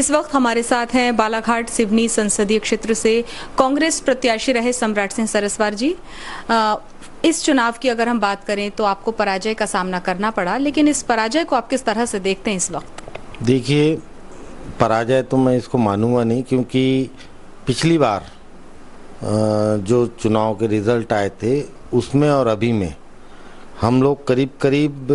इस वक्त हमारे साथ हैं बालाघाट सिवनी संसदीय क्षेत्र से कांग्रेस प्रत्याशी रहे सम्राट सिंह सरस्वार जी। इस चुनाव की अगर हम बात करें तो आपको पराजय का सामना करना पड़ा, लेकिन इस पराजय को आप किस तरह से देखते हैं इस वक्त? देखिए, पराजय तो मैं इसको मानूंगा नहीं, क्योंकि पिछली बार जो चुनाव के रिजल्ट आए थे उसमें और अभी में हम लोग करीब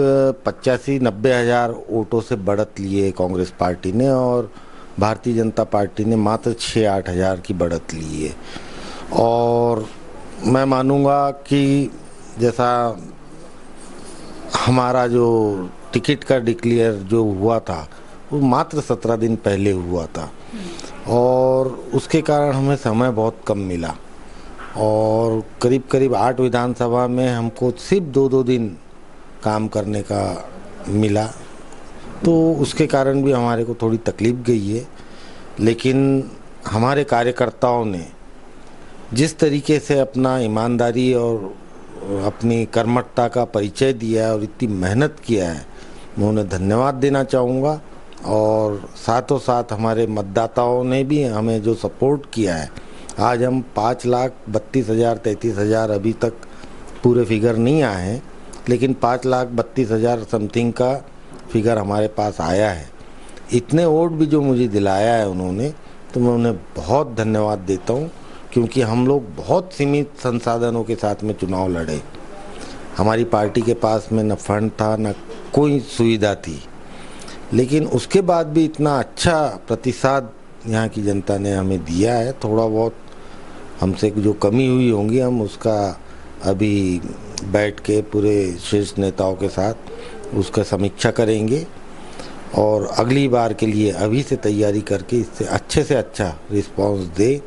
85-90 हज़ार वोटों से बढ़त लिए कांग्रेस पार्टी ने, और भारतीय जनता पार्टी ने मात्र 6-8 हज़ार की बढ़त ली है। और मैं मानूंगा कि जैसा हमारा जो टिकट का डिक्लेयर जो हुआ था वो मात्र 17 दिन पहले हुआ था, और उसके कारण हमें समय बहुत कम मिला, और करीब 8 विधानसभा में हमको सिर्फ 2-2 दिन काम करने का मिला, तो उसके कारण भी हमारे को थोड़ी तकलीफ गई है। लेकिन हमारे कार्यकर्ताओं ने जिस तरीके से अपना ईमानदारी और अपनी कर्मठता का परिचय दिया है और इतनी मेहनत किया है, मैं उन्हें धन्यवाद देना चाहूँगा। और साथों साथ हमारे मतदाताओं ने भी हमें जो सपोर्ट किया है, आज हम 5,32,000-33,000 अभी तक पूरे फिगर नहीं आए हैं, लेकिन 5,32,000 समथिंग का फिगर हमारे पास आया है। इतने वोट भी जो मुझे दिलाया है उन्होंने, तो मैं उन्हें बहुत धन्यवाद देता हूँ, क्योंकि हम लोग बहुत सीमित संसाधनों के साथ में चुनाव लड़े। हमारी पार्टी के पास में न फंड था, न कोई सुविधा थी, लेकिन उसके बाद भी इतना अच्छा प्रतिसाद यहाँ की जनता ने हमें दिया है। थोड़ा बहुत हमसे जो कमी हुई होंगी, हम उसका अभी बैठ के पूरे शीर्ष नेताओं के साथ उसका समीक्षा करेंगे, और अगली बार के लिए अभी से तैयारी करके इससे अच्छे से अच्छा रिस्पांस दे,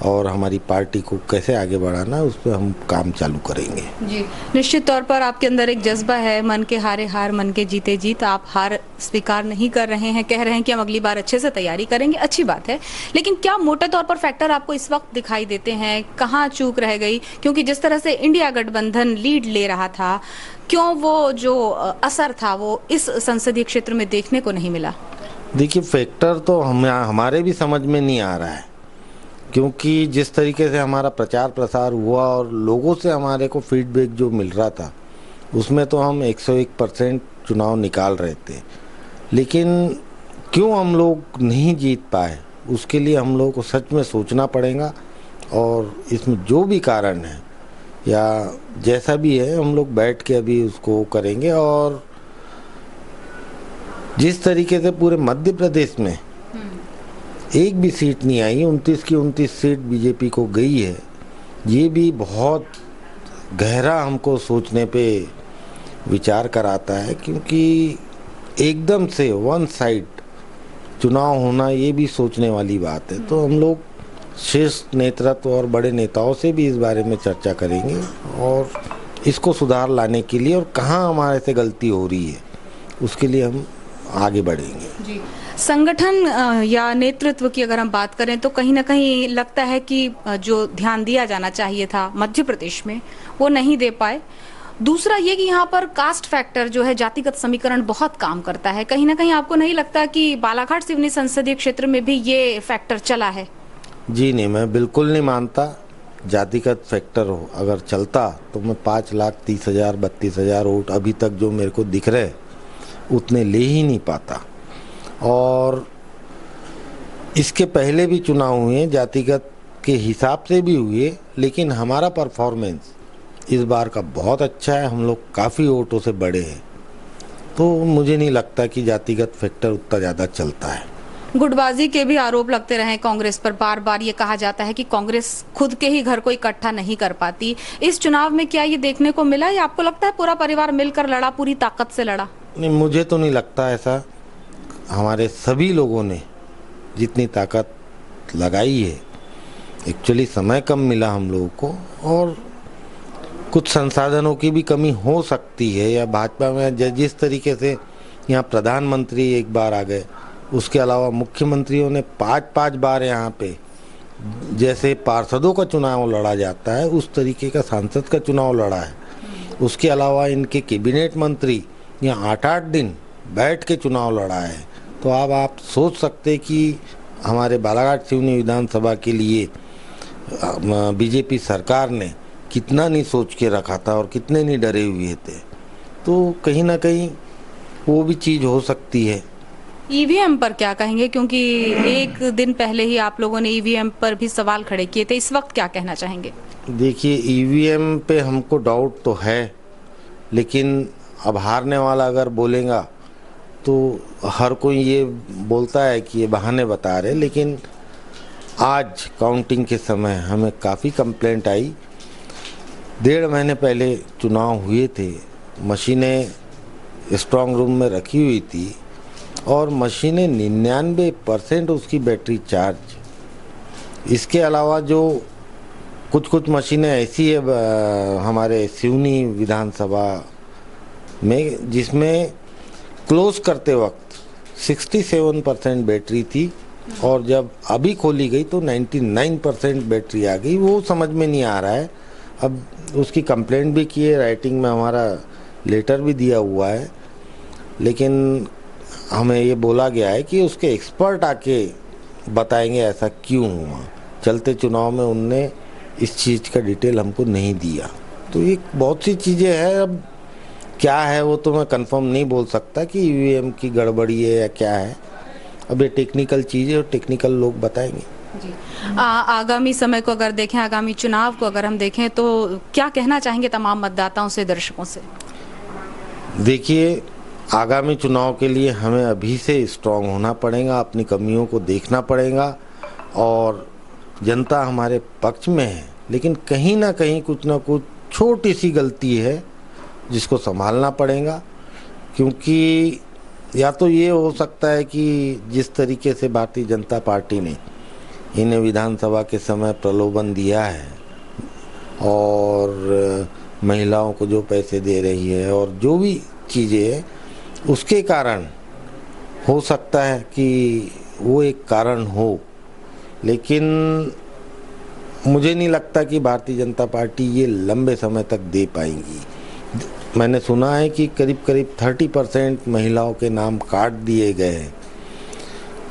और हमारी पार्टी को कैसे आगे बढ़ाना उस पर हम काम चालू करेंगे। जी, निश्चित तौर पर आपके अंदर एक जज्बा है, मन के हारे हार, मन के जीते जीत। आप हार स्वीकार नहीं कर रहे हैं, कह रहे हैं कि हम अगली बार अच्छे से तैयारी करेंगे, अच्छी बात है। लेकिन क्या मोटे तौर पर फैक्टर आपको इस वक्त दिखाई देते हैं, कहाँ चूक रह गई? क्योंकि जिस तरह से इंडिया गठबंधन लीड ले रहा था, क्यों वो जो असर था वो इस संसदीय क्षेत्र में देखने को नहीं मिला? देखिए, फैक्टर तो हमारे भी समझ में नहीं आ रहा है, क्योंकि जिस तरीके से हमारा प्रचार प्रसार हुआ और लोगों से हमारे को फीडबैक जो मिल रहा था, उसमें तो हम 101% चुनाव निकाल रहे थे। लेकिन क्यों हम लोग नहीं जीत पाए, उसके लिए हम लोगों को सच में सोचना पड़ेगा, और इसमें जो भी कारण है या जैसा भी है, हम लोग बैठ के अभी उसको करेंगे। और जिस तरीके से पूरे मध्य प्रदेश में एक भी सीट नहीं आई, 29 की 29 सीट बीजेपी को गई है, ये भी बहुत गहरा हमको सोचने पे विचार कराता है, क्योंकि एकदम से वन साइड चुनाव होना ये भी सोचने वाली बात है। तो हम लोग शीर्ष नेतृत्व और बड़े नेताओं से भी इस बारे में चर्चा करेंगे, और इसको सुधार लाने के लिए और कहाँ हमारे से गलती हो रही है उसके लिए हम आगे बढ़ेंगे। जी, संगठन या नेतृत्व की अगर हम बात करें तो कहीं ना कहीं लगता है कि जो ध्यान दिया जाना चाहिए था मध्य प्रदेश में वो नहीं दे पाए। दूसरा ये कि यहाँ पर कास्ट फैक्टर जो है, जातिगत समीकरण बहुत काम करता है। कहीं ना कहीं आपको नहीं लगता कि बालाघाट सिवनी संसदीय क्षेत्र में भी ये फैक्टर चला है? जी नहीं, मैं बिल्कुल नहीं मानता। जातिगत फैक्टर हो अगर चलता तो मैं 5,30,000-32,000 वोट अभी तक जो मेरे को दिख रहे उतने ले ही नहीं पाता। और इसके पहले भी चुनाव हुए, जातिगत के हिसाब से भी हुए, लेकिन हमारा परफॉर्मेंस इस बार का बहुत अच्छा है। हम लोग काफ़ी वोटों से बड़े हैं, तो मुझे नहीं लगता कि जातिगत फैक्टर उतना ज़्यादा चलता है। गुटबाजी के भी आरोप लगते रहे कांग्रेस पर। बार बार ये कहा जाता है कि कांग्रेस खुद के ही घर को इकट्ठा नहीं कर पाती। इस चुनाव में क्या ये देखने को मिला, या आपको लगता है पूरा परिवार मिलकर लड़ा, पूरी ताकत से लड़ा? नहीं, मुझे तो नहीं लगता ऐसा। हमारे सभी लोगों ने जितनी ताकत लगाई है, एक्चुअली समय कम मिला हम लोगों को, और कुछ संसाधनों की भी कमी हो सकती है, या भाजपा में जिस तरीके से यहाँ प्रधानमंत्री एक बार आ गए, उसके अलावा मुख्यमंत्रियों ने 5-5 बार यहाँ पे जैसे पार्षदों का चुनाव लड़ा जाता है उस तरीके का सांसद का चुनाव लड़ा है। उसके अलावा इनके कैबिनेट मंत्री यहाँ 8-8 दिन बैठ के चुनाव लड़ा है। तो अब आप सोच सकते कि हमारे बालाघाट सिवनी विधानसभा के लिए बीजेपी सरकार ने कितना नहीं सोच के रखा था और कितने नहीं डरे हुए थे। तो कहीं ना कहीं वो भी चीज़ हो सकती है। ईवीएम पर क्या कहेंगे, क्योंकि एक दिन पहले ही आप लोगों ने ईवीएम पर भी सवाल खड़े किए थे, इस वक्त क्या कहना चाहेंगे? देखिए, ईवीएम पे हमको डाउट तो है, लेकिन अब हारने वाला अगर बोलेगा तो हर कोई ये बोलता है कि ये बहाने बता रहे, लेकिन आज काउंटिंग के समय हमें काफ़ी कंप्लेंट आई। 1.5 महीने पहले चुनाव हुए थे, मशीनें स्ट्रांग रूम में रखी हुई थी और मशीनें 99% उसकी बैटरी चार्ज। इसके अलावा जो कुछ मशीनें ऐसी है हमारे सिवनी विधानसभा में जिसमें क्लोज करते वक्त 67% बैटरी थी और जब अभी खोली गई तो 99% बैटरी आ गई। वो समझ में नहीं आ रहा है। अब उसकी कंप्लेंट भी की है, राइटिंग में हमारा लेटर भी दिया हुआ है, लेकिन हमें ये बोला गया है कि उसके एक्सपर्ट आके बताएंगे ऐसा क्यों हुआ। चलते चुनाव में उनने इस चीज़ का डिटेल हमको नहीं दिया। तो ये बहुत सी चीज़ें हैं, अब क्या है वो तो मैं कंफर्म नहीं बोल सकता कि ईवीएम की गड़बड़ी है या क्या है। अब ये टेक्निकल चीज़ है और टेक्निकल लोग बताएंगे। जी। आगामी समय को अगर देखें, आगामी चुनाव को अगर हम देखें तो क्या कहना चाहेंगे तमाम मतदाताओं से, दर्शकों से? देखिए, आगामी चुनाव के लिए हमें अभी से स्ट्रांग होना पड़ेगा, अपनी कमियों को देखना पड़ेगा और जनता हमारे पक्ष में है, लेकिन कहीं ना कहीं कुछ ना कुछ छोटी सी गलती है जिसको संभालना पड़ेगा। क्योंकि या तो ये हो सकता है कि जिस तरीके से भारतीय जनता पार्टी ने इन्हें विधानसभा के समय प्रलोभन दिया है और महिलाओं को जो पैसे दे रही है और जो भी चीज़ें हैं, उसके कारण हो सकता है कि वो एक कारण हो, लेकिन मुझे नहीं लगता कि भारतीय जनता पार्टी ये लंबे समय तक दे पाएगी। मैंने सुना है कि करीब 30% महिलाओं के नाम काट दिए गए हैं,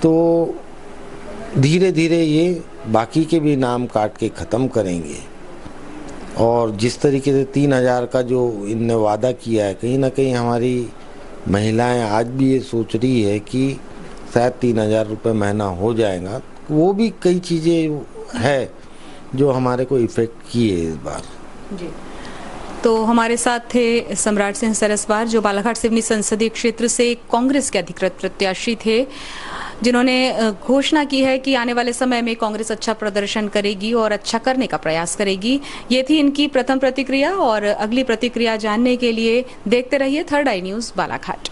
तो धीरे धीरे ये बाकी के भी नाम काट के ख़त्म करेंगे। और जिस तरीके से 3,000 का जो इनने वादा किया है, कहीं ना कहीं हमारी महिलाएं आज भी ये सोच रही है कि शायद 3,000 रुपये महीना हो जाएगा। वो भी कई चीज़ें है जो हमारे को इफ़ेक्ट की है इस बार। जी। तो हमारे साथ थे सम्राट सिंह सरस्वार, जो बालाघाट सिवनी संसदीय क्षेत्र से कांग्रेस के अधिकृत प्रत्याशी थे, जिन्होंने घोषणा की है कि आने वाले समय में कांग्रेस अच्छा प्रदर्शन करेगी और अच्छा करने का प्रयास करेगी। ये थी इनकी प्रथम प्रतिक्रिया और अगली प्रतिक्रिया जानने के लिए देखते रहिए थर्ड आई न्यूज़ बालाघाट।